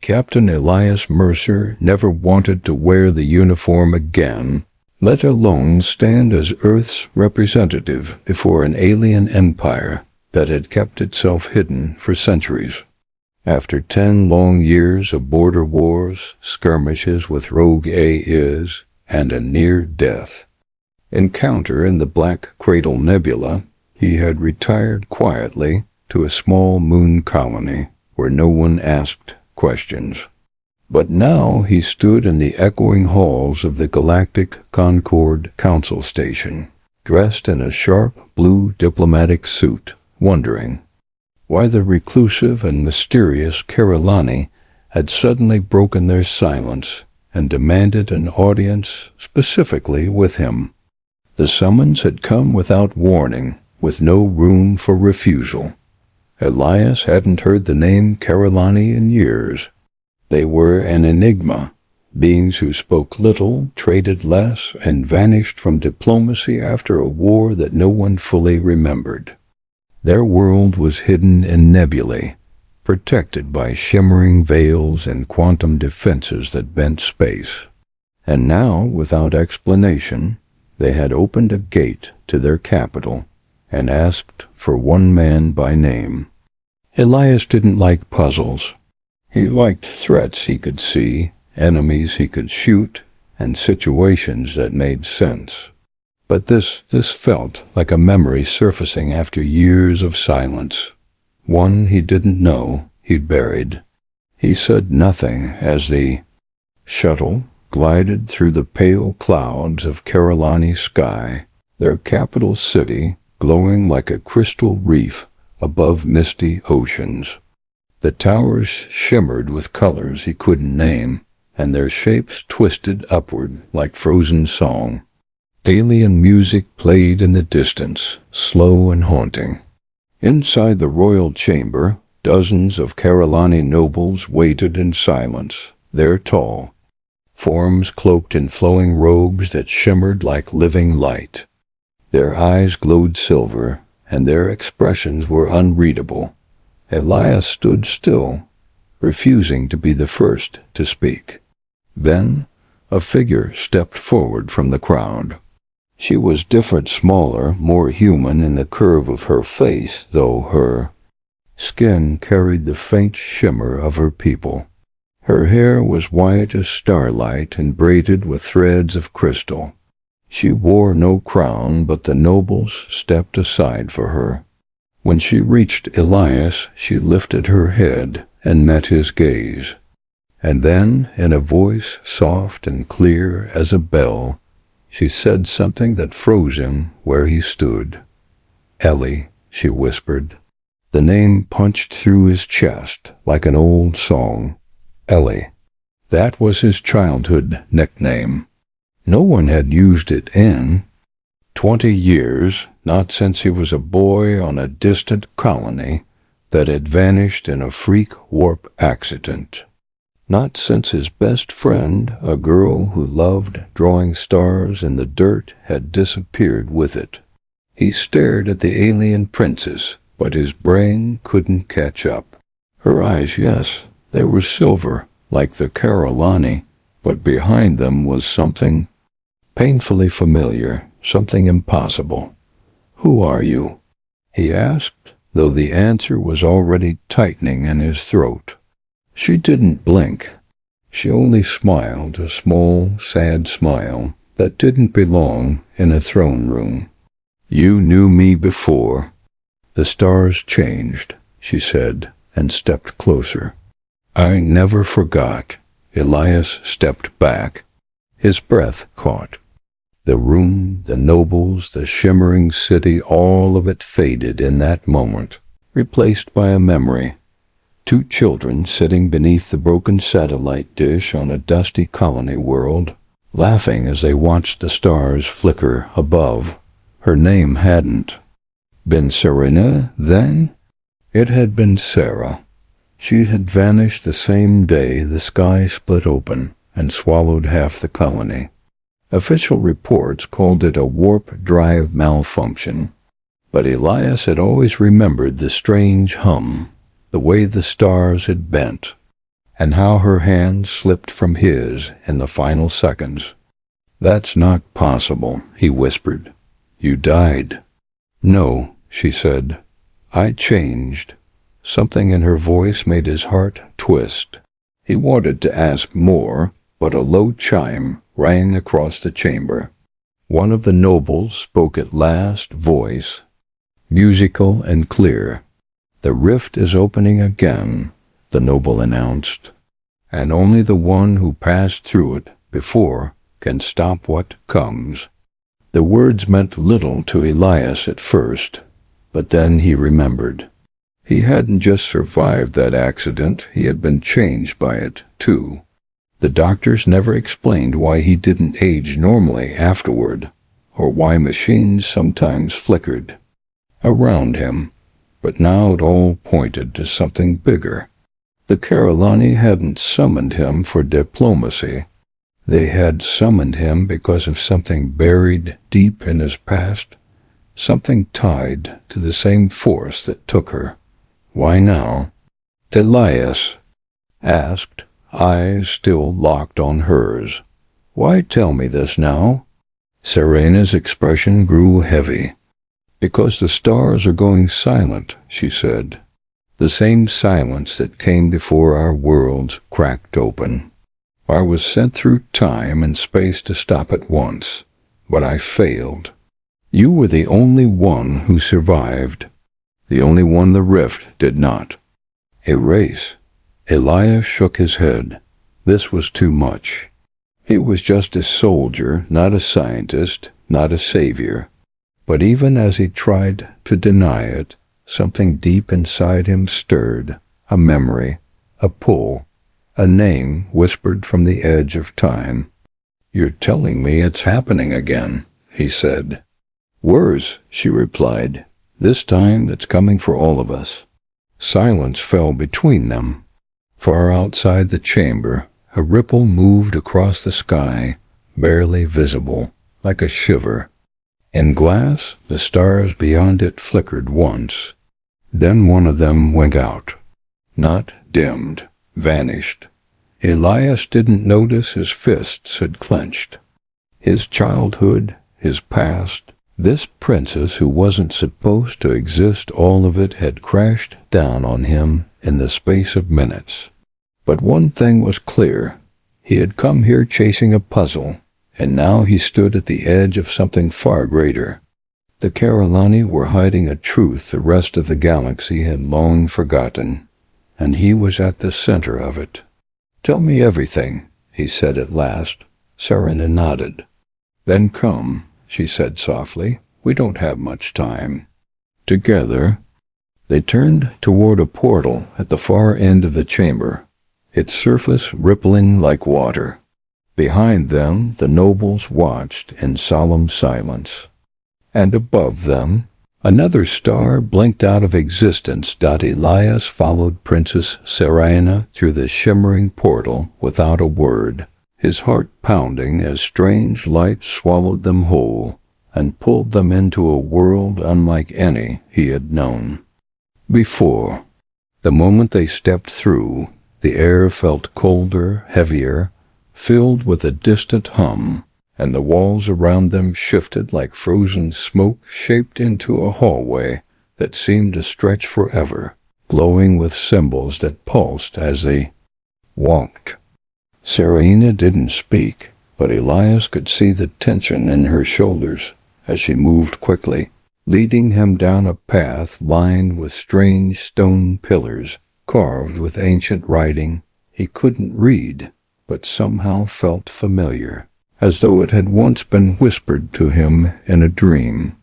Captain Elias Mercer never wanted to wear the uniform again, let alone stand as Earth's representative before an alien empire that had kept itself hidden for centuries. After 10 long years of border wars, skirmishes with rogue AIs, and a near-death encounter in the Black Cradle Nebula, he had retired quietly to a small moon colony where no one asked questions. But now he stood in the echoing halls of the Galactic Concord Council Station, dressed in a sharp blue diplomatic suit, wondering why the reclusive and mysterious Carolani had suddenly broken their silence and demanded an audience specifically with him. The summons had come without warning, with no room for refusal. Elias hadn't heard the name Carolani in years. They were an enigma, beings who spoke little, traded less, and vanished from diplomacy after a war that no one fully remembered. Their world was hidden in nebulae, protected by shimmering veils and quantum defenses that bent space. And now, without explanation, they had opened a gate to their capital and asked for one man by name. Elias didn't like puzzles. He liked threats he could see, enemies he could shoot, and situations that made sense. But this felt like a memory surfacing after years of silence. One he didn't know he'd buried. He said nothing as the shuttle glided through the pale clouds of Carolani sky, their capital city glowing like a crystal reef above misty oceans. The towers shimmered with colors he couldn't name, and their shapes twisted upward like frozen song. Alien music played in the distance, slow and haunting. Inside the royal chamber, dozens of Carolani nobles waited in silence, their tall, forms cloaked in flowing robes that shimmered like living light. Their eyes glowed silver, and their expressions were unreadable. Elias stood still, refusing to be the first to speak. Then a figure stepped forward from the crowd. She was different, smaller, more human in the curve of her face, though her skin carried the faint shimmer of her people. Her hair was white as starlight and braided with threads of crystal. She wore no crown, but the nobles stepped aside for her. When she reached Elias, she lifted her head and met his gaze. And then, in a voice soft and clear as a bell, she said something that froze him where he stood. "Ellie," she whispered. The name punched through his chest like an old song. Ellie. That was his childhood nickname. No one had used it in 20 years, not since he was a boy on a distant colony that had vanished in a freak warp accident. Not since his best friend, a girl who loved drawing stars in the dirt, had disappeared with it. He stared at the alien princess, but his brain couldn't catch up. Her eyes, yes, they were silver, like the Carolani, but behind them was something painfully familiar, something impossible. "Who are you?" he asked, though the answer was already tightening in his throat. She didn't blink. She only smiled, a small, sad smile that didn't belong in a throne room. "You knew me before." "The stars changed," she said, and stepped closer. "I never forgot." Elias stepped back. His breath caught. The room, the nobles, the shimmering city, all of it faded in that moment, replaced by a memory. 2 children sitting beneath the broken satellite dish on a dusty colony world, laughing as they watched the stars flicker above. Her name hadn't been Serena then. It had been Sarah. She had vanished the same day the sky split open and swallowed half the colony. Official reports called it a warp drive malfunction, but Elias had always remembered the strange hum, the way the stars had bent. and how her hand slipped from his in the final seconds. "That's not possible," he whispered. "You died." "No," she said. "I changed." Something in her voice made his heart twist. He wanted to ask more, but a low chime rang across the chamber. One of the nobles spoke at last, voice musical and clear. "The rift is opening again," the noble announced, "and only the one who passed through it before can stop what comes." The words meant little to Elias at first, but then he remembered. He hadn't just survived that accident, he had been changed by it, too. The doctors never explained why he didn't age normally afterward, or why machines sometimes flickered around him, but now it all pointed to something bigger. The Carolani hadn't summoned him for diplomacy. They had summoned him because of something buried deep in his past, something tied to the same force that took her. Why now? Elias asked, eyes still locked on hers. "Why tell me this now?" Serena's expression grew heavy. "Because the stars are going silent," she said. "The same silence that came before our worlds cracked open. I was sent through time and space to stop it once, but I failed. You were the only one who survived, the only one the rift did not." A race. Elias shook his head. This was too much. He was just a soldier, not a scientist, not a savior. But even as he tried to deny it, something deep inside him stirred, a memory, a pull, a name whispered from the edge of time. "You're telling me it's happening again," he said. "Worse," she replied. "This time it's coming for all of us." Silence fell between them. Far outside the chamber, a ripple moved across the sky, barely visible, like a shiver. In glass, the stars beyond it flickered once. Then one of them went out. Not dimmed, vanished. Elias didn't notice his fists had clenched. His childhood, his past, this princess who wasn't supposed to exist, all of it had crashed down on him in the space of minutes. But one thing was clear. He had come here chasing a puzzle, and now he stood at the edge of something far greater. The Carolani were hiding a truth the rest of the galaxy had long forgotten, and he was at the center of it. "Tell me everything," he said at last. Serena nodded. "Then come," she said softly. "We don't have much time." Together, they turned toward a portal at the far end of the chamber, its surface rippling like water. Behind them, the nobles watched in solemn silence. And above them, another star blinked out of existence. Elias followed Princess Serena through the shimmering portal without a word, his heart pounding as strange light swallowed them whole and pulled them into a world unlike any he had known before. The moment they stepped through, the air felt colder, heavier, filled with a distant hum, and the walls around them shifted like frozen smoke shaped into a hallway that seemed to stretch forever, glowing with symbols that pulsed as they walked. Serena didn't speak, but Elias could see the tension in her shoulders as she moved quickly, leading him down a path lined with strange stone pillars, carved with ancient writing he couldn't read, but somehow felt familiar, as though it had once been whispered to him in a dream.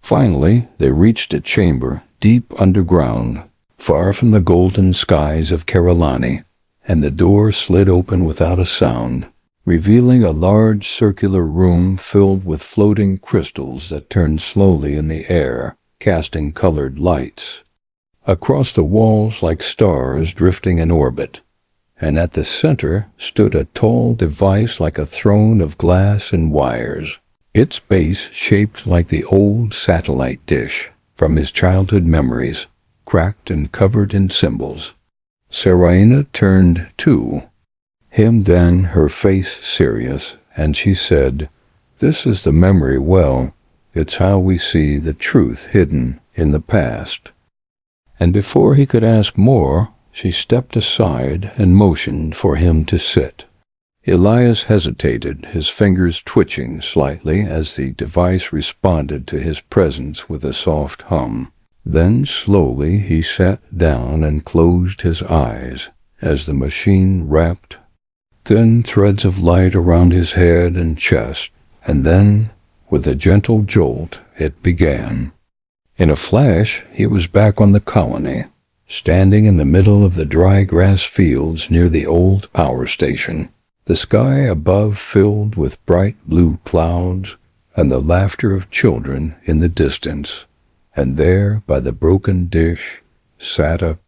Finally, they reached a chamber deep underground, far from the golden skies of Carolani, and the door slid open without a sound, revealing a large circular room filled with floating crystals that turned slowly in the air, casting colored lights across the walls like stars drifting in orbit. And at the center stood a tall device like a throne of glass and wires, its base shaped like the old satellite dish from his childhood memories, cracked and covered in symbols. Serena turned too. Him then, her face serious, and she said, "This is the memory well. It's how we see the truth hidden in the past." And before he could ask more, she stepped aside and motioned for him to sit. Elias hesitated, his fingers twitching slightly as the device responded to his presence with a soft hum. Then slowly he sat down and closed his eyes as the machine wrapped thin threads of light around his head and chest, and then, with a gentle jolt, it began. In a flash, he was back on the colony, standing in the middle of the dry grass fields near the old power station, the sky above filled with bright blue clouds and the laughter of children in the distance. And there, by the broken dish, sat a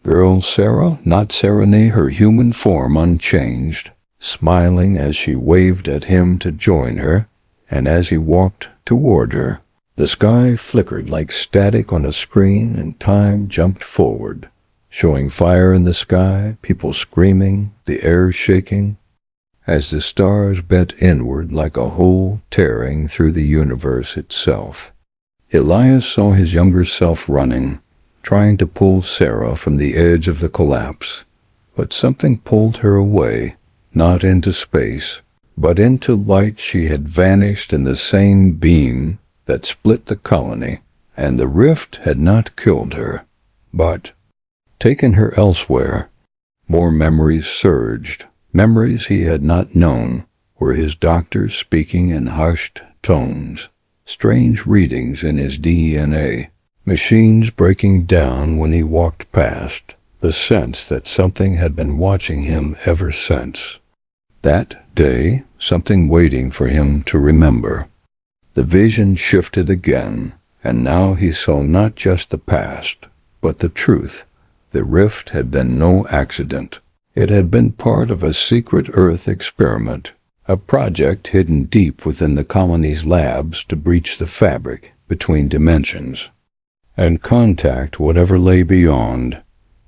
girl, Sarah, not Serene, her human form unchanged, smiling as she waved at him to join her, and as he walked toward her, the sky flickered like static on a screen and time jumped forward, showing fire in the sky, people screaming, the air shaking, as the stars bent inward like a hole tearing through the universe itself. Elias saw his younger self running, trying to pull Sarah from the edge of the collapse, but something pulled her away, not into space, but into light. She had vanished in the same beam that split the colony, and the rift had not killed her, but taken her elsewhere. More memories surged, memories he had not known, were his doctors speaking in hushed tones, strange readings in his DNA, machines breaking down when he walked past, the sense that something had been watching him ever since. That day, something waiting for him to remember. The vision shifted again, and now he saw not just the past, but the truth. The rift had been no accident. It had been part of a secret Earth experiment, a project hidden deep within the colony's labs to breach the fabric between dimensions and contact whatever lay beyond.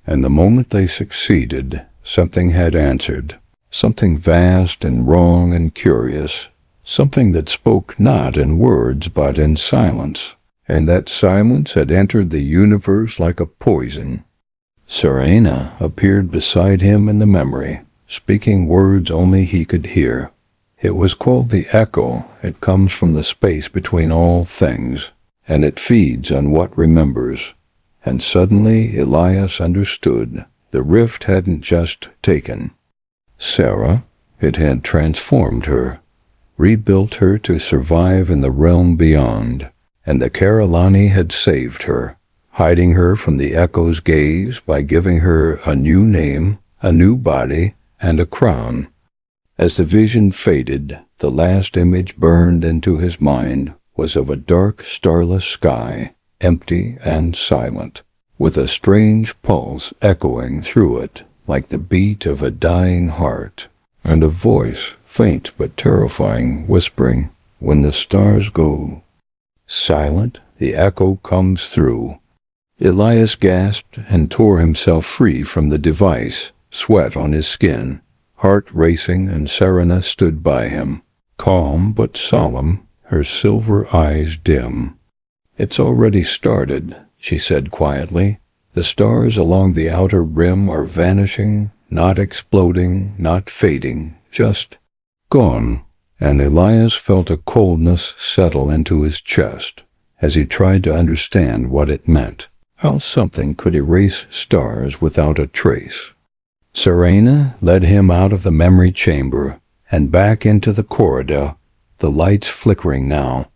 And the moment they succeeded, something had answered, something vast and wrong and curious, something that spoke not in words but in silence, and that silence had entered the universe like a poison. Serena appeared beside him in the memory, speaking words only he could hear. It was called the echo. It comes from the space between all things, and it feeds on what remembers. And suddenly Elias understood. The rift hadn't just taken Sarah, it had transformed her, rebuilt her to survive in the realm beyond, and the Carolani had saved her, hiding her from the echo's gaze by giving her a new name, a new body, and a crown. As the vision faded, the last image burned into his mind was of a dark, starless sky, empty and silent, with a strange pulse echoing through it like the beat of a dying heart, and a voice, faint but terrifying, whispering, "When the stars go silent, the echo comes through." Elias gasped and tore himself free from the device, sweat on his skin, heart racing, and Serena stood by him, calm but solemn, her silver eyes dim. "It's already started," she said quietly. "The stars along the outer rim are vanishing, not exploding, not fading, just gone." And Elias felt a coldness settle into his chest as he tried to understand what it meant, how something could erase stars without a trace. Serena led him out of the memory chamber and back into the corridor, the lights flickering now,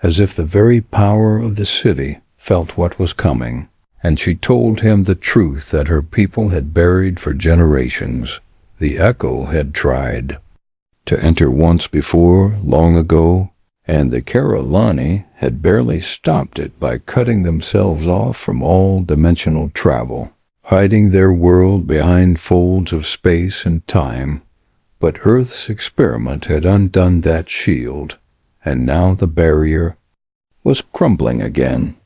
as if the very power of the city felt what was coming, and she told him the truth that her people had buried for generations. The echo had tried to enter once before, long ago, and the Carolani had barely stopped it by cutting themselves off from all dimensional travel, hiding their world behind folds of space and time. But Earth's experiment had undone that shield, and now the barrier was crumbling again.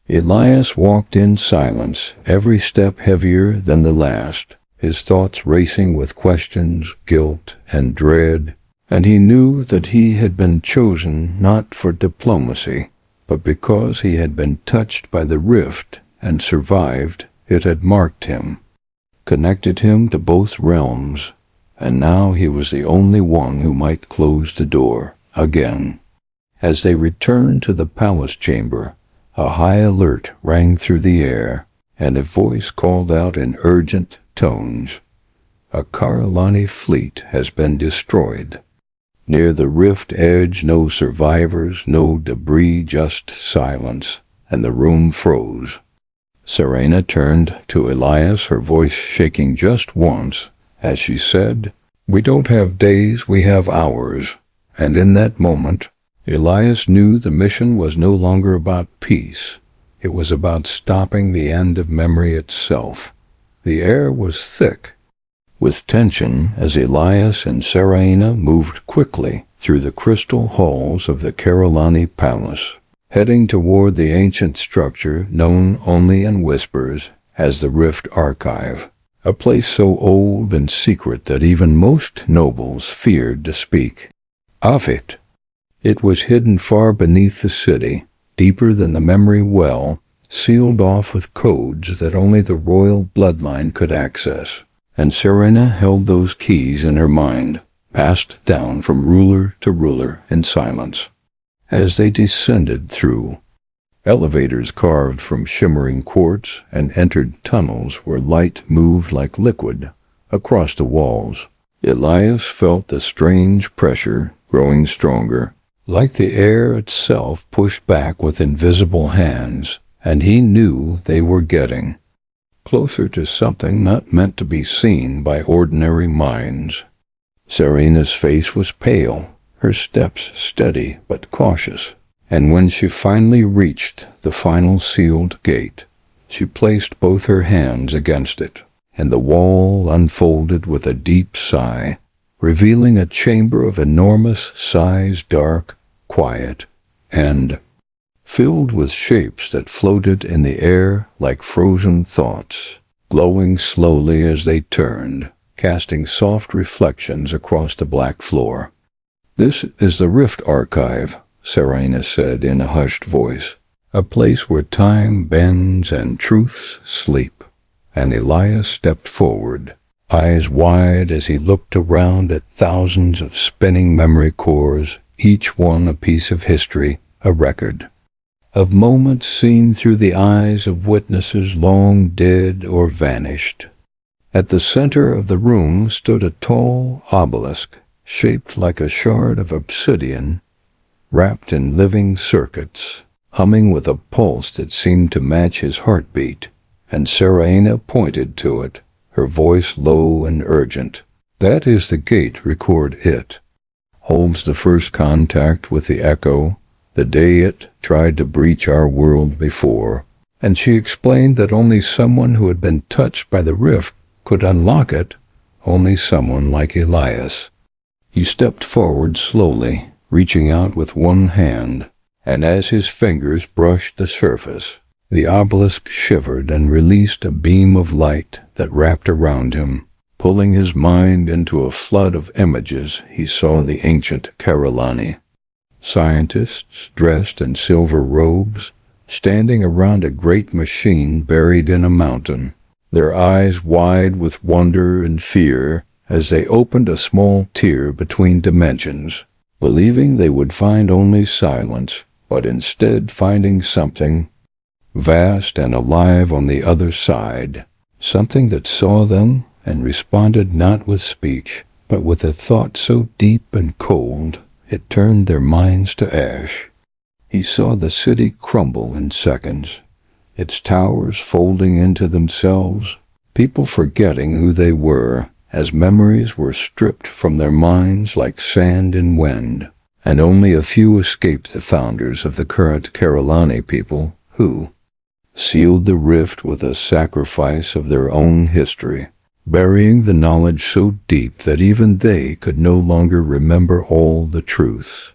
Elias walked in silence, every step heavier than the last, his thoughts racing with questions, guilt, and dread, and he knew that he had been chosen not for diplomacy, but because he had been touched by the rift and survived. It had marked him, connected him to both realms, and now he was the only one who might close the door again. As they returned to the palace chamber, a high alert rang through the air, and a voice called out in urgent tones, "A Carolani fleet has been destroyed. Near the rift edge, no survivors, no debris, just silence," and the room froze. Serena turned to Elias, her voice shaking just once, as she said, "We don't have days, we have hours." And in that moment, Elias knew the mission was no longer about peace. It was about stopping the end of memory itself. The air was thick with tension as Elias and Serena moved quickly through the crystal halls of the Carolani Palace, heading toward the ancient structure known only in whispers as the Rift Archive, a place so old and secret that even most nobles feared to speak of it. It was hidden far beneath the city, deeper than the memory well, sealed off with codes that only the royal bloodline could access. And Serena held those keys in her mind, passed down from ruler to ruler in silence. As they descended through elevators carved from shimmering quartz and entered tunnels where light moved like liquid across the walls, Elias felt the strange pressure growing stronger, like the air itself pushed back with invisible hands, and he knew they were getting closer to something not meant to be seen by ordinary minds. Serena's face was pale, her steps steady but cautious, and when she finally reached the final sealed gate, she placed both her hands against it, and the wall unfolded with a deep sigh, revealing a chamber of enormous size, dark, quiet, and filled with shapes that floated in the air like frozen thoughts, glowing slowly as they turned, casting soft reflections across the black floor. "This is the Rift Archive," Serena said in a hushed voice, "a place where time bends and truths sleep." And Elias stepped forward, eyes wide as he looked around at thousands of spinning memory cores, each one a piece of history, a record of moments seen through the eyes of witnesses long dead or vanished. At the center of the room stood a tall obelisk, shaped like a shard of obsidian, wrapped in living circuits, humming with a pulse that seemed to match his heartbeat, and Serena pointed to it, her voice low and urgent. "That is the gate, record it. Holds the first contact with the echo, the day it tried to breach our world before." And she explained that only someone who had been touched by the rift could unlock it, only someone like Elias. He stepped forward slowly, reaching out with one hand, and as his fingers brushed the surface, the obelisk shivered and released a beam of light that wrapped around him, pulling his mind into a flood of images. He saw the ancient Carolani, scientists dressed in silver robes, standing around a great machine buried in a mountain, their eyes wide with wonder and fear as they opened a small tear between dimensions, believing they would find only silence, but instead finding something vast and alive on the other side, something that saw them and responded not with speech, but with a thought so deep and cold it turned their minds to ash. He saw the city crumble in seconds, its towers folding into themselves, people forgetting who they were as memories were stripped from their minds like sand in wind, and only a few escaped the founders of the current Carolani people who sealed the rift with a sacrifice of their own history, burying the knowledge so deep that even they could no longer remember all the truths.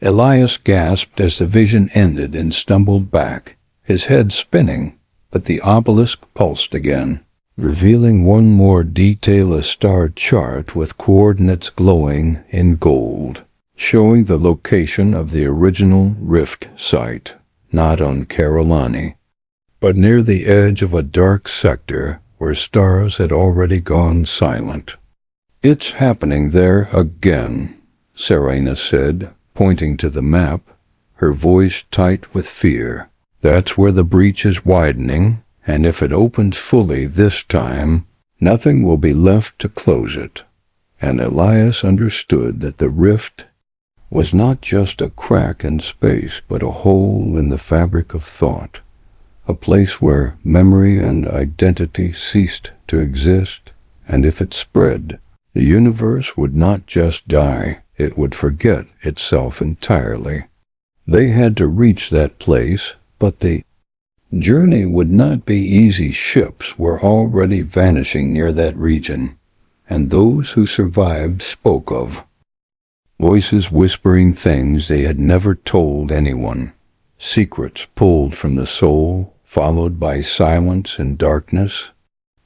Elias gasped as the vision ended and stumbled back, his head spinning, but the obelisk pulsed again, revealing one more detail, a star chart with coordinates glowing in gold, showing the location of the original rift site, not on Carolani, but near the edge of a dark sector where stars had already gone silent. "It's happening there again," Serena said, pointing to the map, her voice tight with fear. "That's where the breach is widening, and if it opens fully this time, nothing will be left to close it." And Elias understood that the rift was not just a crack in space, but a hole in the fabric of thought, a place where memory and identity ceased to exist, and if it spread, the universe would not just die, it would forget itself entirely. They had to reach that place, but the journey would not be easy. Ships were already vanishing near that region, and those who survived spoke of voices whispering things they had never told anyone, secrets pulled from the soul, followed by silence and darkness.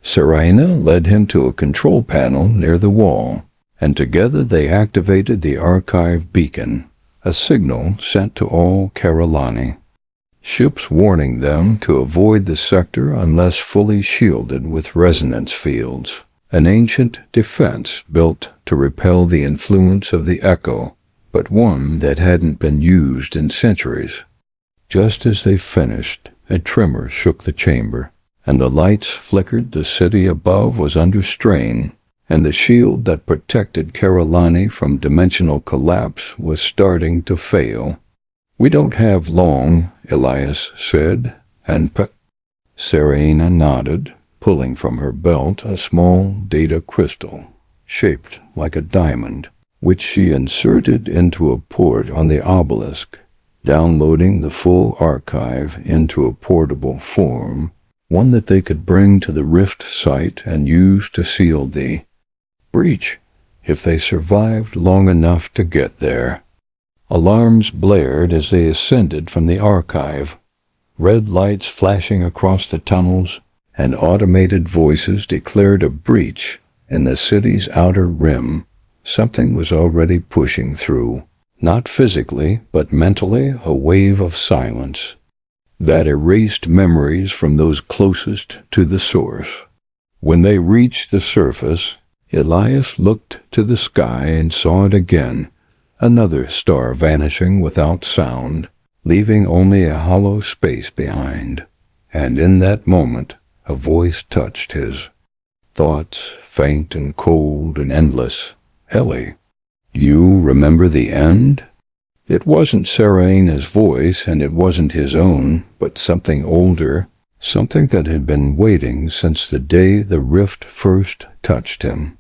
Serena led him to a control panel near the wall, and together they activated the archive beacon, a signal sent to all Carolani. Ships warning them to avoid the sector unless fully shielded with resonance fields, an ancient defense built to repel the influence of the echo, but one that hadn't been used in centuries. Just as they finished, a tremor shook the chamber, and the lights flickered. The city above was under strain, and the shield that protected Carolani from dimensional collapse was starting to fail. "We don't have long," Elias said, and Serena nodded, pulling from her belt a small data crystal, shaped like a diamond, which she inserted into a port on the obelisk, downloading the full archive into a portable form, one that they could bring to the rift site and use to seal the breach, if they survived long enough to get there. Alarms blared as they ascended from the archive, red lights flashing across the tunnels, and automated voices declared a breach in the city's outer rim. Something was already pushing through, not physically, but mentally, a wave of silence that erased memories from those closest to the source. When they reached the surface, Elias looked to the sky and saw it again, another star vanishing without sound, leaving only a hollow space behind. And in that moment, a voice touched his thoughts, faint and cold and endless. "Ellie, you remember the end?" It wasn't Serena's voice, and it wasn't his own, but something older, something that had been waiting since the day the rift first touched him.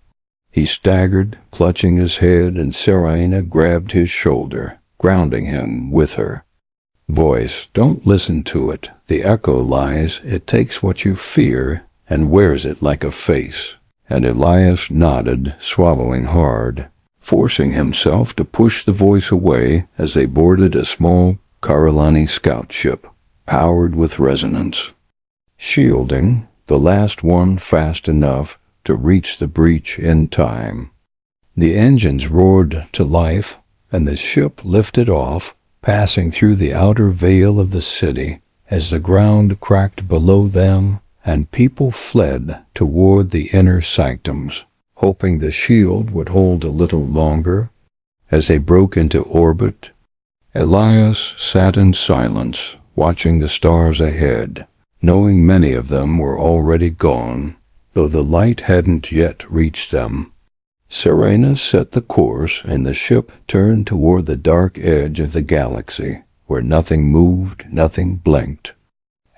He staggered, clutching his head, and Serena grabbed his shoulder, grounding him with her voice. "Don't listen to it. The echo lies. It takes what you fear and wears it like a face." And Elias nodded, swallowing hard, forcing himself to push the voice away as they boarded a small Carolani scout ship, powered with resonance, shielding, the last one fast enough to reach the breach in time. The engines roared to life, and the ship lifted off, passing through the outer veil of the city as the ground cracked below them and people fled toward the inner sanctums, hoping the shield would hold a little longer. As they broke into orbit, Elias sat in silence, watching the stars ahead, knowing many of them were already gone, though the light hadn't yet reached them. Serena set the course, and the ship turned toward the dark edge of the galaxy, where nothing moved, nothing blinked,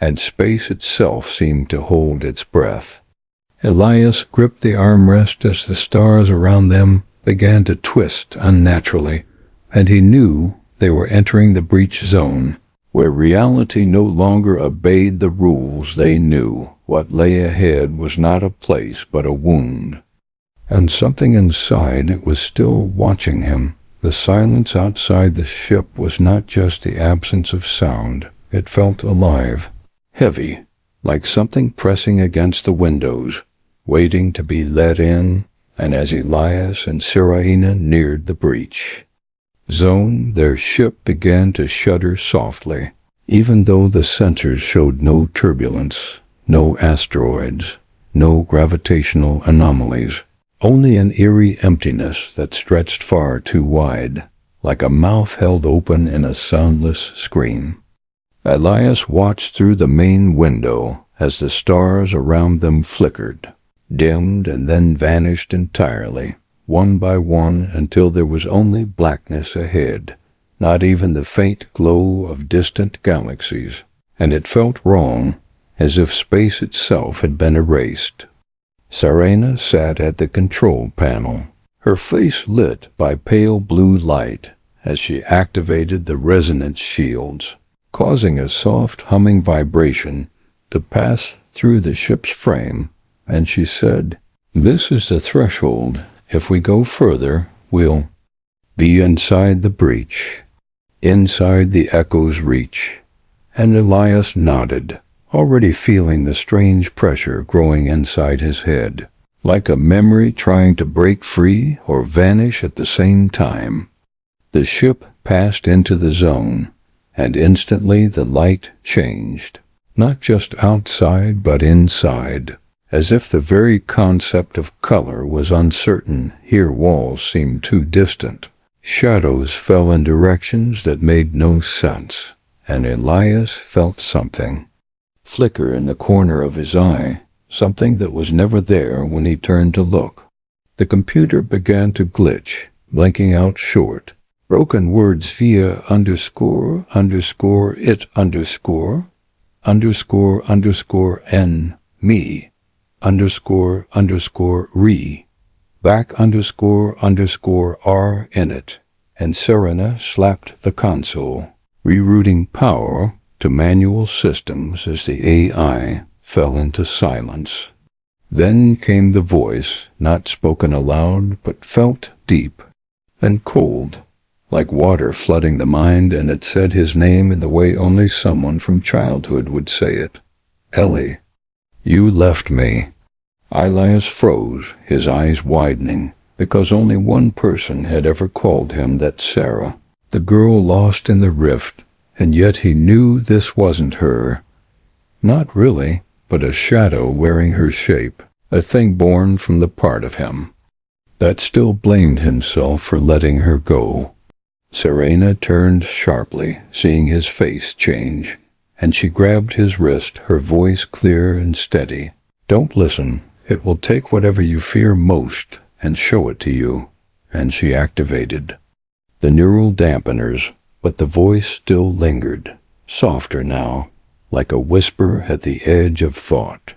and space itself seemed to hold its breath. Elias gripped the armrest as the stars around them began to twist unnaturally, and he knew they were entering the breach zone, where reality no longer obeyed the rules they knew. What lay ahead was not a place but a wound. And something inside it was still watching him. The silence outside the ship was not just the absence of sound. It felt alive, heavy, like something pressing against the windows, waiting to be let in, and as Elias and Seraina neared the breach zone, their ship began to shudder softly, even though the sensors showed no turbulence, no asteroids, no gravitational anomalies, only an eerie emptiness that stretched far too wide, like a mouth held open in a soundless scream. Elias watched through the main window as the stars around them flickered, dimmed, and then vanished entirely, one by one, until there was only blackness ahead, not even the faint glow of distant galaxies, and it felt wrong, as if space itself had been erased. Seraina sat at the control panel, her face lit by pale blue light as she activated the resonance shields, causing a soft humming vibration to pass through the ship's frame, and she said, "This is the threshold. If we go further, we'll be inside the breach, inside the echo's reach." And Elias nodded, already feeling the strange pressure growing inside his head, like a memory trying to break free or vanish at the same time. The ship passed into the zone, and instantly the light changed, not just outside but inside. As if the very concept of color was uncertain, here walls seemed too distant. Shadows fell in directions that made no sense, and Elias felt something flicker in the corner of his eye, something that was never there when he turned to look. The computer began to glitch, blinking out short, broken words via underscore, underscore, it underscore, underscore, underscore, n, me, underscore, underscore, re, back underscore, underscore, r in it, and Seraina slapped the console, rerouting power to manual systems as the AI fell into silence. Then came the voice, not spoken aloud, but felt deep and cold, like water flooding the mind, and it said his name in the way only someone from childhood would say it. "Ellie, you left me." Elias froze, his eyes widening, because only one person had ever called him that: Sarah, the girl lost in the rift, and yet he knew this wasn't her. Not really, but a shadow wearing her shape, a thing born from the part of him that still blamed himself for letting her go. Seraina turned sharply, seeing his face change, and she grabbed his wrist, her voice clear and steady. "Don't listen. It will take whatever you fear most and show it to you." And she activated the neural dampeners, but the voice still lingered, softer now, like a whisper at the edge of thought.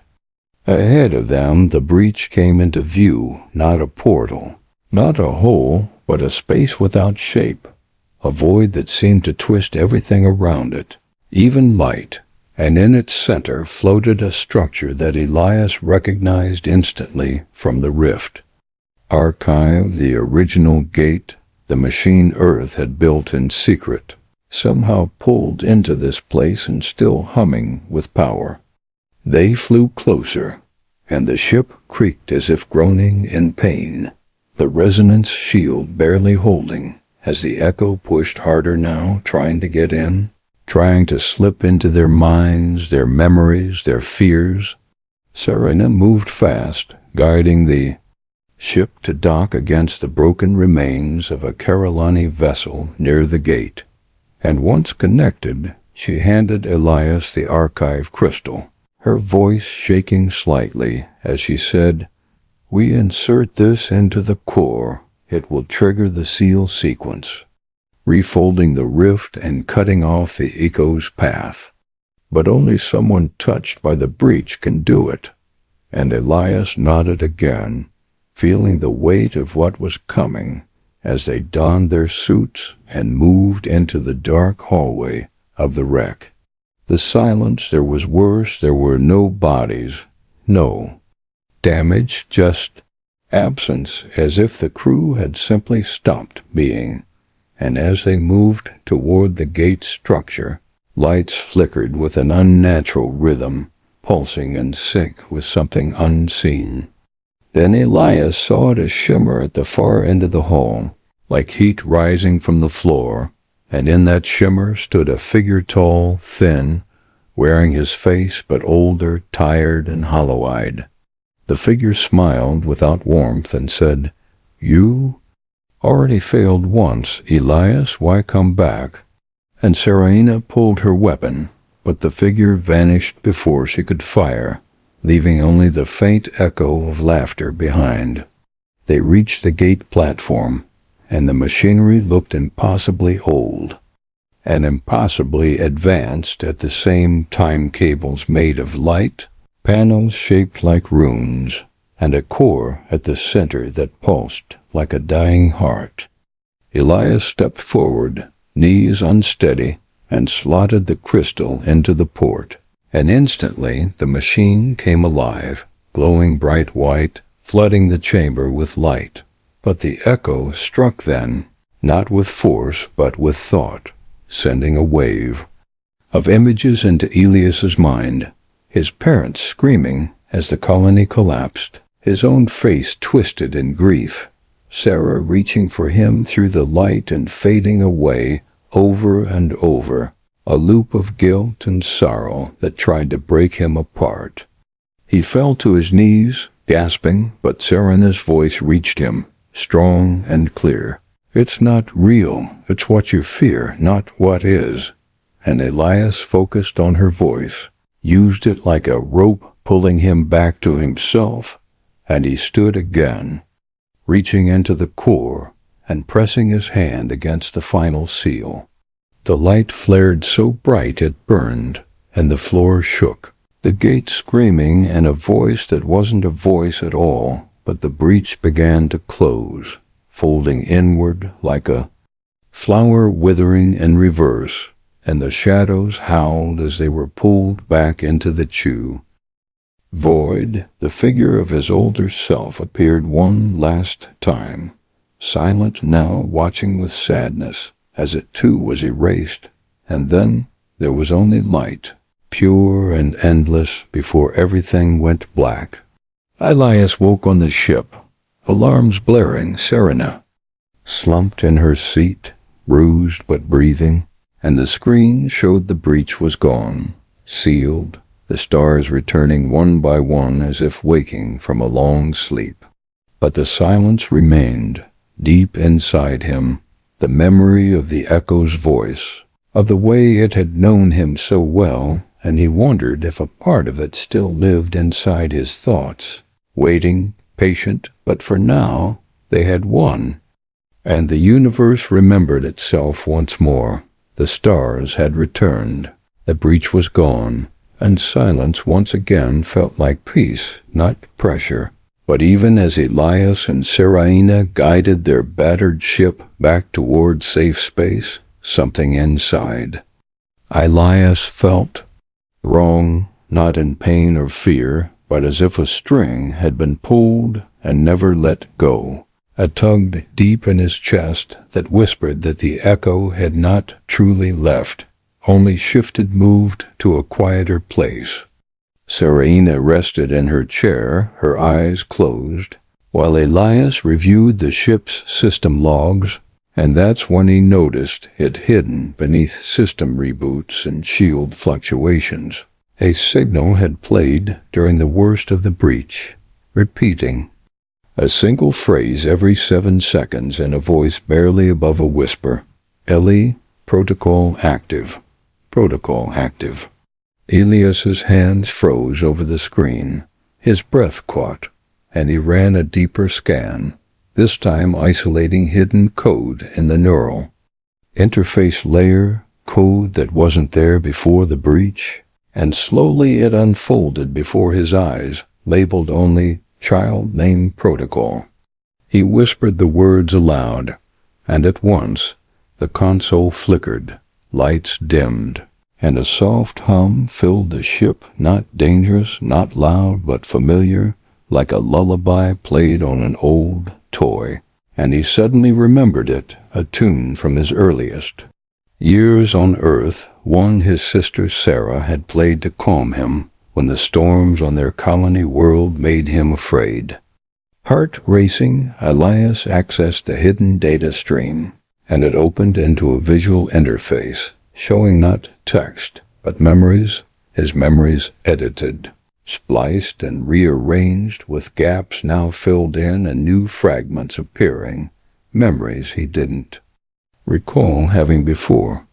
Ahead of them, the breach came into view, not a portal, not a hole, but a space without shape, a void that seemed to twist everything around it, even light, and in its center floated a structure that Elias recognized instantly from the rift. Archive, the original gate the machine Earth had built in secret, somehow pulled into this place and still humming with power. They flew closer, and the ship creaked as if groaning in pain, the resonance shield barely holding, as the echo pushed harder now, trying to get in, trying to slip into their minds, their memories, their fears. Seraina moved fast, guiding the ship to dock against the broken remains of a Carolani vessel near the gate, and once connected, she handed Elias the archive crystal, her voice shaking slightly as she said, "We insert this into the core. It will trigger the seal sequence, refolding the rift and cutting off the echo's path. But only someone touched by the breach can do it." And Elias nodded again, feeling the weight of what was coming as they donned their suits and moved into the dark hallway of the wreck. The silence, there was worse. There were no bodies, no damage, just absence, as if the crew had simply stopped being. And as they moved toward the gate structure, Lights flickered with an unnatural rhythm, pulsing in sync with something unseen. Then Elias saw it a shimmer at the far end of the hall, like heat rising from the floor, and in that shimmer stood a figure tall, thin, wearing his face but older, tired, and hollow-eyed. The figure smiled without warmth and said, "You already failed once, Elias, why come back?" And Seraina pulled her weapon, but the figure vanished before she could fire, leaving only the faint echo of laughter behind. They reached the gate platform, and the machinery looked impossibly old, and impossibly advanced at the same time. Cables made of light, panels shaped like runes, and a core at the center that pulsed like a dying heart. Elias stepped forward, knees unsteady, and slotted the crystal into the port, and instantly the machine came alive, glowing bright white, flooding the chamber with light. But the echo struck then, not with force but with thought, sending a wave of images into Elias's mind. His parents screaming as the colony collapsed, his own face twisted in grief, Sarah reaching for him through the light and fading away over and over, a loop of guilt and sorrow that tried to break him apart. He fell to his knees, gasping, but Serena's voice reached him, strong and clear. "It's not real, it's what you fear, not what is." And Elias focused on her voice, used it like a rope pulling him back to himself, and he stood again, reaching into the core and pressing his hand against the final seal. The light flared so bright it burned, and the floor shook, the gate screaming, and a voice that wasn't a voice at all, but the breach began to close, folding inward like a flower withering in reverse, and the shadows howled as they were pulled back into the chew. Void, the figure of his older self, appeared one last time, silent now, watching with sadness, as it too was erased, and then there was only light, pure and endless, before everything went black. Elias woke on the ship, alarms blaring. Serena slumped in her seat, bruised but breathing, and the screen showed the breach was gone, sealed, the stars returning one by one as if waking from a long sleep. But the silence remained, deep inside him, the memory of the echo's voice, of the way it had known him so well, and he wondered if a part of it still lived inside his thoughts, waiting, patient, but for now they had won. And the universe remembered itself once more. The stars had returned, the breach was gone, and silence once again felt like peace, not pressure. But even as Elias and Seraina guided their battered ship back toward safe space, something inside Elias felt wrong, not in pain or fear, but as if a string had been pulled and never let go, a tug deep in his chest that whispered that the echo had not truly left, only shifted, moved to a quieter place. Seraina rested in her chair, her eyes closed, while Elias reviewed the ship's system logs, and that's when he noticed it hidden beneath system reboots and shield fluctuations. A signal had played during the worst of the breach, repeating a single phrase every 7 seconds in a voice barely above a whisper. "Ellie, protocol active. Protocol active." Elias's hands froze over the screen. His breath caught, and he ran a deeper scan, this time isolating hidden code in the neural interface layer, code that wasn't there before the breach, and slowly it unfolded before his eyes, labeled only child name protocol. He whispered the words aloud, and at once the console flickered, lights dimmed, and a soft hum filled the ship, not dangerous, not loud, but familiar, like a lullaby played on an old toy. And he suddenly remembered it, a tune from his earliest Years on Earth, one his sister Sarah had played to calm him when the storms on their colony world made him afraid. Heart racing, Elias accessed a hidden data stream, and it opened into a visual interface, showing not text, but memories, his memories edited, spliced and rearranged with gaps now filled in and new fragments appearing, memories he didn't recall having before.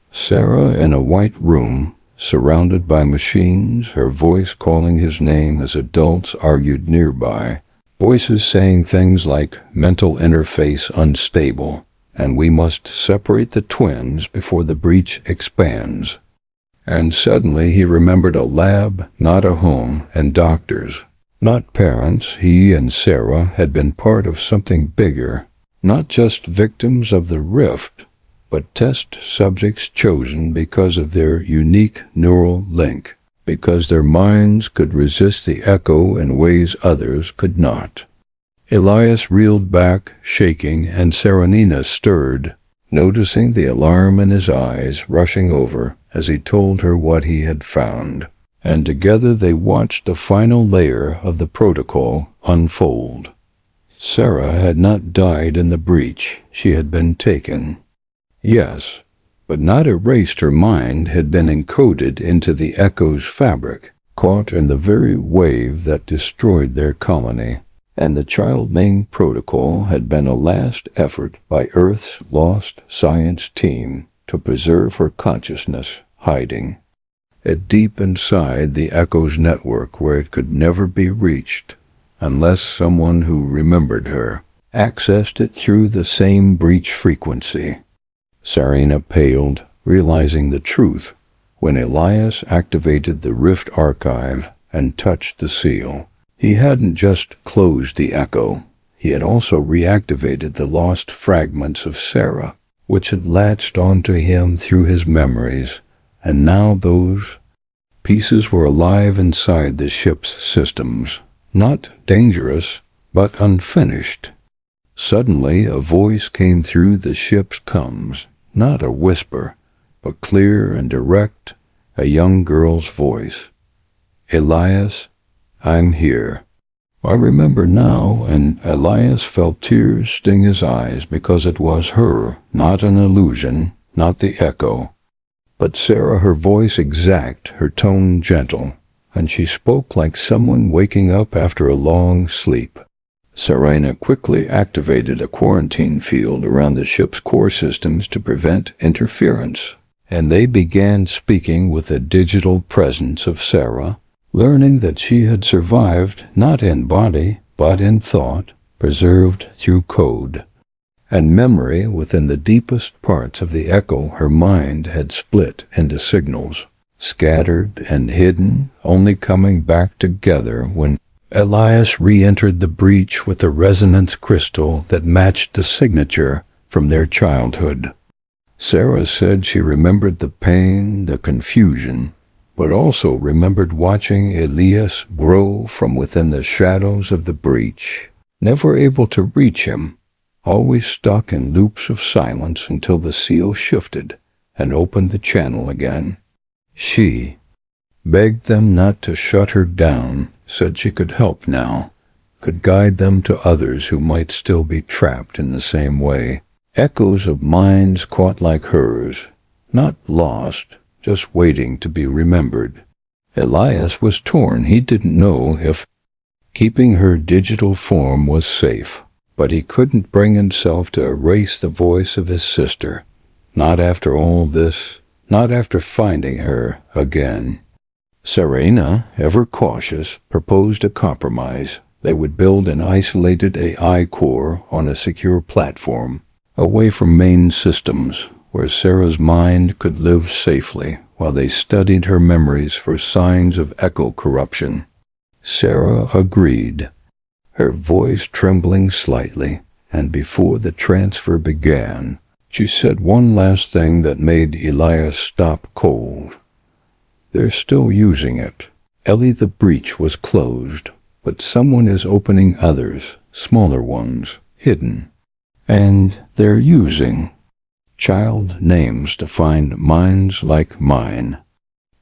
Sarah in a white room, surrounded by machines, her voice calling his name as adults argued nearby, voices saying things like mental interface unstable, and we must separate the twins before the breach expands. And suddenly he remembered a lab, not a home, and doctors, not parents. He and Sarah had been part of something bigger, not just victims of the rift, but test subjects chosen because of their unique neural link, because their minds could resist the echo in ways others could not. Elias reeled back, shaking, and Serenina stirred, noticing the alarm in his eyes rushing over as he told her what he had found. And together they watched the final layer of the protocol unfold. Sarah had not died in the breach. She had been taken. Yes, but not erased. Her mind had been encoded into the echo's fabric, caught in the very wave that destroyed their colony. And the child main protocol had been a last effort by Earth's lost science team to preserve her consciousness, hiding it deep inside the echo's network where it could never be reached, unless someone who remembered her accessed it through the same breach frequency. Serena paled, realizing the truth, when Elias activated the Rift archive and touched the seal. He hadn't just closed the echo. He had also reactivated the lost fragments of Sarah, which had latched onto him through his memories, and now those pieces were alive inside the ship's systems, not dangerous, but unfinished. Suddenly a voice came through the ship's comms, not a whisper, but clear and direct, a young girl's voice. "Elias, I'm here." I remember now, and Elias felt tears sting his eyes because it was her, not an illusion, not the echo. But Sarah, her voice exact, her tone gentle, and she spoke like someone waking up after a long sleep. Serena quickly activated a quarantine field around the ship's core systems to prevent interference, and they began speaking with the digital presence of Sarah, learning that she had survived not in body, but in thought, preserved through code. And memory within the deepest parts of the echo her mind had split into signals, scattered and hidden, only coming back together when Elias re-entered the breach with a resonance crystal that matched the signature from their childhood. Sarah said she remembered the pain, the confusion, but also remembered watching Elias grow from within the shadows of the breach, never able to reach him, always stuck in loops of silence until the seal shifted and opened the channel again. She begged them not to shut her down, said she could help now, could guide them to others who might still be trapped in the same way. Echoes of minds caught like hers, not lost, just waiting to be remembered. Elias was torn. He didn't know if keeping her digital form was safe, but he couldn't bring himself to erase the voice of his sister. Not after all this, not after finding her again. Serena, ever cautious, proposed a compromise. They would build an isolated AI core on a secure platform, away from main systems, where Sarah's mind could live safely while they studied her memories for signs of echo corruption. Sarah agreed, her voice trembling slightly, and before the transfer began, she said one last thing that made Elias stop cold. "They're still using it. Ellie, the breach was closed, but someone is opening others, smaller ones, hidden. And they're using child names to find minds like mine.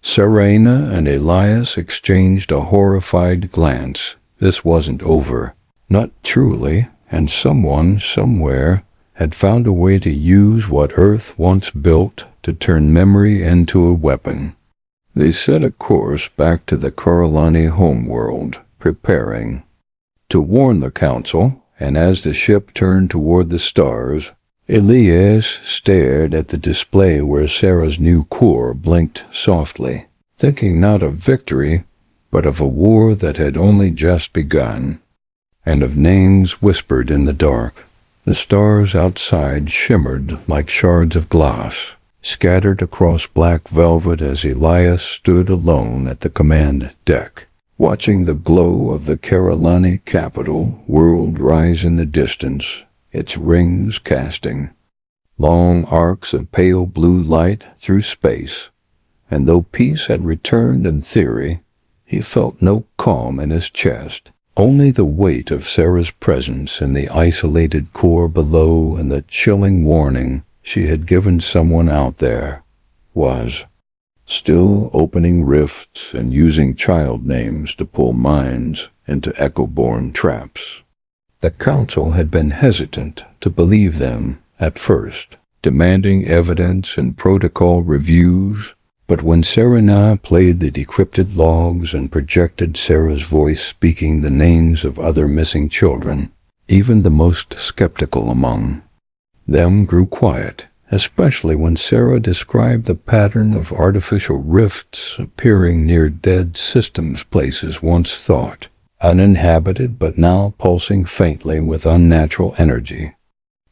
Serena and Elias exchanged a horrified glance. This wasn't over. Not truly, and someone, somewhere, had found a way to use what Earth once built to turn memory into a weapon. They set a course back to the Corellani homeworld, preparing to warn the Council, and as the ship turned toward the stars, Elias stared at the display where Sarah's new core blinked softly, thinking not of victory, but of a war that had only just begun, and of names whispered in the dark. The stars outside shimmered like shards of glass, scattered across black velvet as Elias stood alone at the command deck, watching the glow of the Corellani capital world rise in the distance, its rings casting long arcs of pale blue light through space. And though peace had returned in theory, he felt no calm in his chest, only the weight of Sarah's presence in the isolated core below and the chilling warning she had given someone out there was still opening rifts and using child names to pull minds into echo-born traps. The Council had been hesitant to believe them at first, demanding evidence and protocol reviews, but when Serena played the decrypted logs and projected Sarah's voice speaking the names of other missing children, even the most skeptical among them grew quiet, especially when Sarah described the pattern of artificial rifts appearing near dead systems places once thought uninhabited but now pulsing faintly with unnatural energy.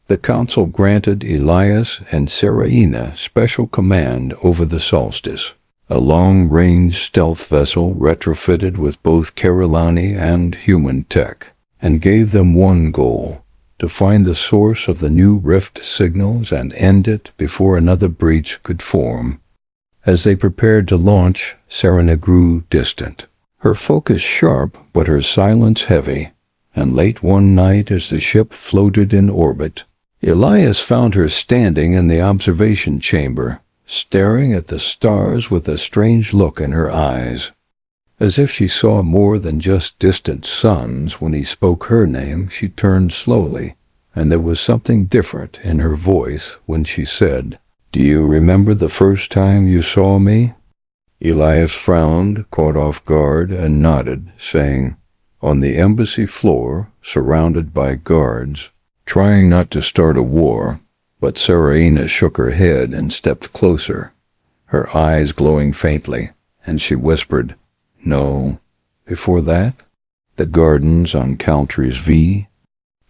The Council granted Elias and Serena special command over the Solstice, a long-range stealth vessel retrofitted with both Corellani and human tech, and gave them one goal: to find the source of the new rift signals and end it before another breach could form. As they prepared to launch, Serena grew distant, her focus sharp but her silence heavy, and late one night as the ship floated in orbit, Elias found her standing in the observation chamber, staring at the stars with a strange look in her eyes, as if she saw more than just distant suns. When he spoke her name, she turned slowly, and there was something different in her voice when she said, "Do you remember the first time you saw me?" Elias frowned, caught off guard, and nodded, saying, "On the embassy floor, surrounded by guards, trying not to start a war." But Serena shook her head and stepped closer, her eyes glowing faintly, and she whispered, "No. Before that? The gardens on Caltry's V.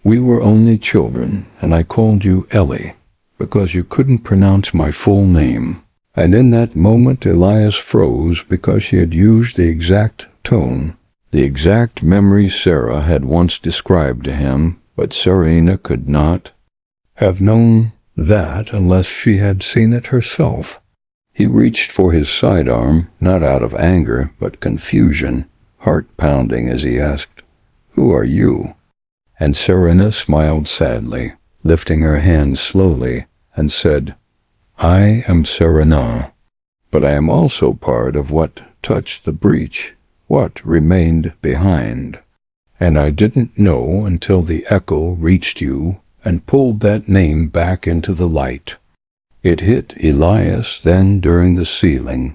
We were only children, and I called you Ellie, because you couldn't pronounce my full name." And in that moment Elias froze because she had used the exact tone, the exact memory Sarah had once described to him, but Serena could not have known that unless she had seen it herself. He reached for his sidearm, not out of anger, but confusion, heart pounding as he asked, "Who are you?" And Serena smiled sadly, lifting her hand slowly, and said, "I am Serena, but I am also part of what touched the breach, what remained behind. And I didn't know until the echo reached you and pulled that name back into the light." It hit Elias then during the sealing.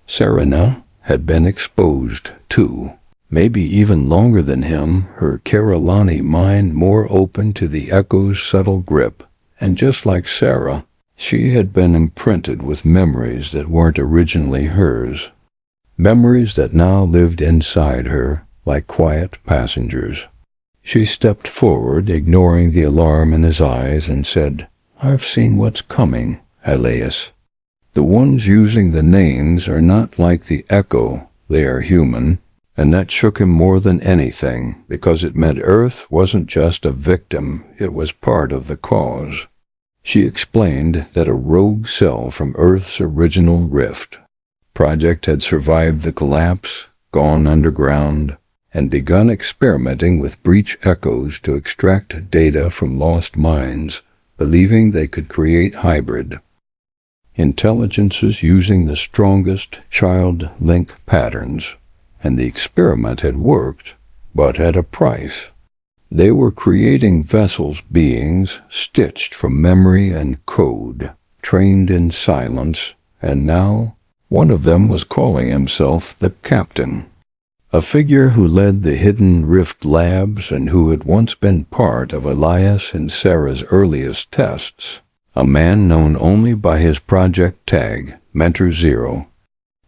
Serena had been exposed too, maybe even longer than him, her Corellani mind more open to the echo's subtle grip, and just like Sarah, she had been imprinted with memories that weren't originally hers, memories that now lived inside her like quiet passengers. She stepped forward, ignoring the alarm in his eyes, and said, "I've seen what's coming, Elias. The ones using the names are not like the echo, they are human." And that shook him more than anything, because it meant Earth wasn't just a victim, it was part of the cause. She explained that a rogue cell from Earth's original rift project had survived the collapse, gone underground, and begun experimenting with breach echoes to extract data from lost minds, believing they could create hybrid intelligences using the strongest child-link patterns, and the experiment had worked, but at a price. They were creating vessels beings stitched from memory and code, trained in silence, and now one of them was calling himself the Captain, a figure who led the Hidden Rift Labs and who had once been part of Elias and Sarah's earliest tests, a man known only by his project tag, Mentor Zero.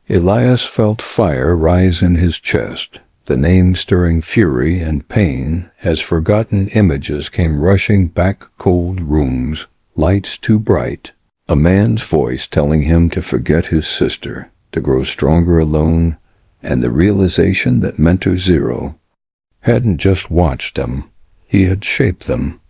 Elias felt fire rise in his chest, the name stirring fury and pain as forgotten images came rushing back cold rooms, lights too bright, a man's voice telling him to forget his sister, to grow stronger alone, and the realization that Mentor Zero hadn't just watched them, he had shaped them.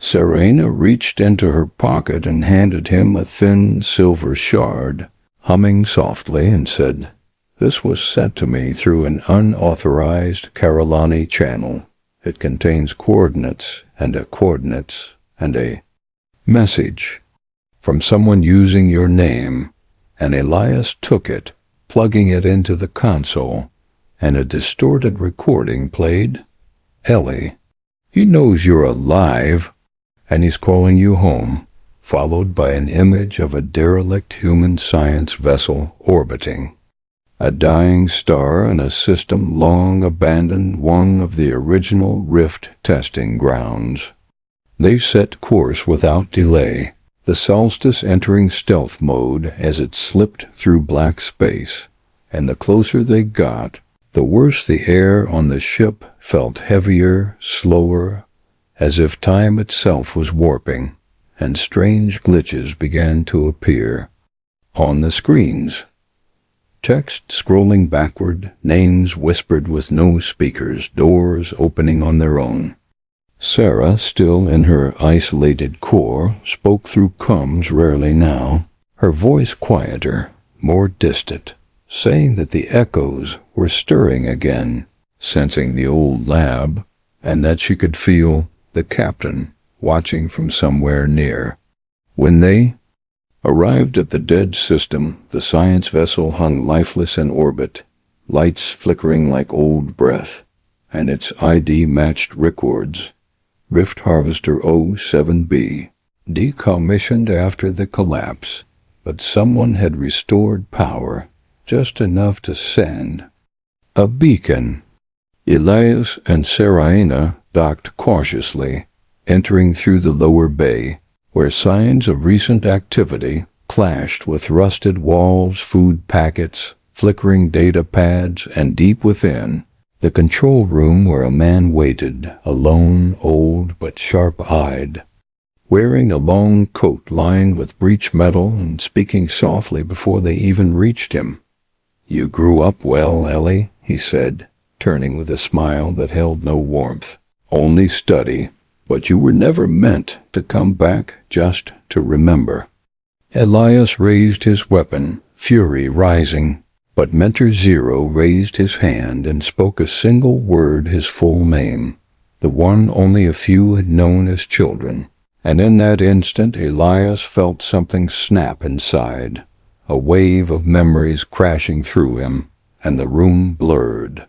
Serena reached into her pocket and handed him a thin silver shard, humming softly, and said, "This was sent to me through an unauthorized Carolani channel. It contains coordinates and a message from someone using your name." And Elias took it, plugging it into the console, and a distorted recording played. "Ellie, he knows you're alive, and he's calling you home," followed by an image of a derelict human science vessel orbiting a dying star in a system long abandoned, one of the original Rift testing grounds. They set course without delay, the Solstice entering stealth mode as it slipped through black space, and the closer they got, the worse the air on the ship felt, heavier, slower, as if time itself was warping, and strange glitches began to appear on the screens. Text scrolling backward, names whispered with no speakers, doors opening on their own. Sarah, still in her isolated core, spoke through comms rarely now, her voice quieter, more distant, saying that the echoes were stirring again, sensing the old lab, and that she could feel the Captain watching from somewhere near. When they arrived at the dead system, the science vessel hung lifeless in orbit, lights flickering like old breath, and its ID matched records. Rift Harvester 07B, decommissioned after the collapse, but someone had restored power, just enough to send a beacon. Elias and Serena docked cautiously, entering through the lower bay, where signs of recent activity clashed with rusted walls, food packets, flickering data pads, and deep within, the control room where a man waited, alone, old but sharp-eyed, wearing a long coat lined with breech metal and speaking softly before they even reached him. "You grew up well, Ellie," he said, turning with a smile that held no warmth. "Only study, but you were never meant to come back just to remember." Elias raised his weapon, fury rising, but Mentor Zero raised his hand and spoke a single word, his full name, the one only a few had known as children. And in that instant Elias felt something snap inside, a wave of memories crashing through him, and the room blurred.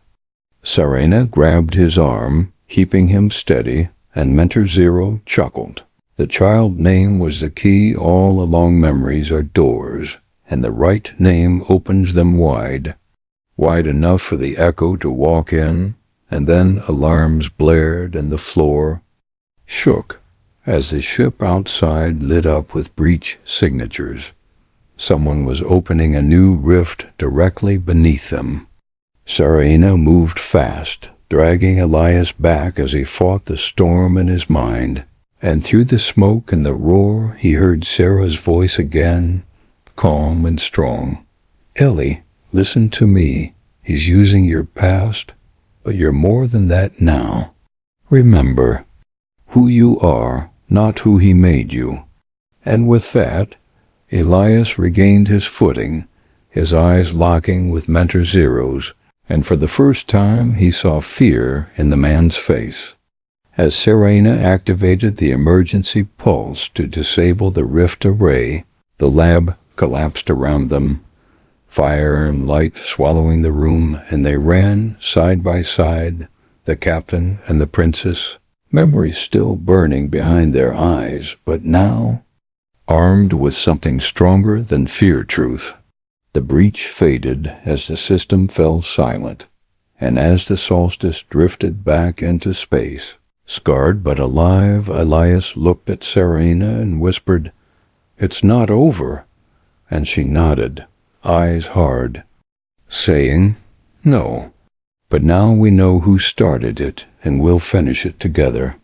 Serena grabbed his arm, keeping him steady, and Mentor Zero chuckled. The child name was the key. All along memories are doors, and the right name opens them wide, wide enough for the echo to walk in, and then alarms blared and the floor shook as the ship outside lit up with breach signatures. Someone was opening a new rift directly beneath them. Serena moved fast, dragging Elias back as he fought the storm in his mind, and through the smoke and the roar he heard Sarah's voice again, calm and strong. "Ellie, listen to me. He's using your past, but you're more than that now. Remember who you are, not who he made you." And with that, Elias regained his footing, his eyes locking with Mentor Zero's, and for the first time he saw fear in the man's face. As Serena activated the emergency pulse to disable the rift array, the lab collapsed around them, fire and light swallowing the room, and they ran side by side, the captain and the princess, memories still burning behind their eyes, but now armed with something stronger than fear-truth. The breach faded as the system fell silent, and as the solstice drifted back into space, scarred but alive, Elias looked at Serena and whispered, "It's not over," and she nodded, eyes hard, saying, "No, but now we know who started it, and we'll finish it together."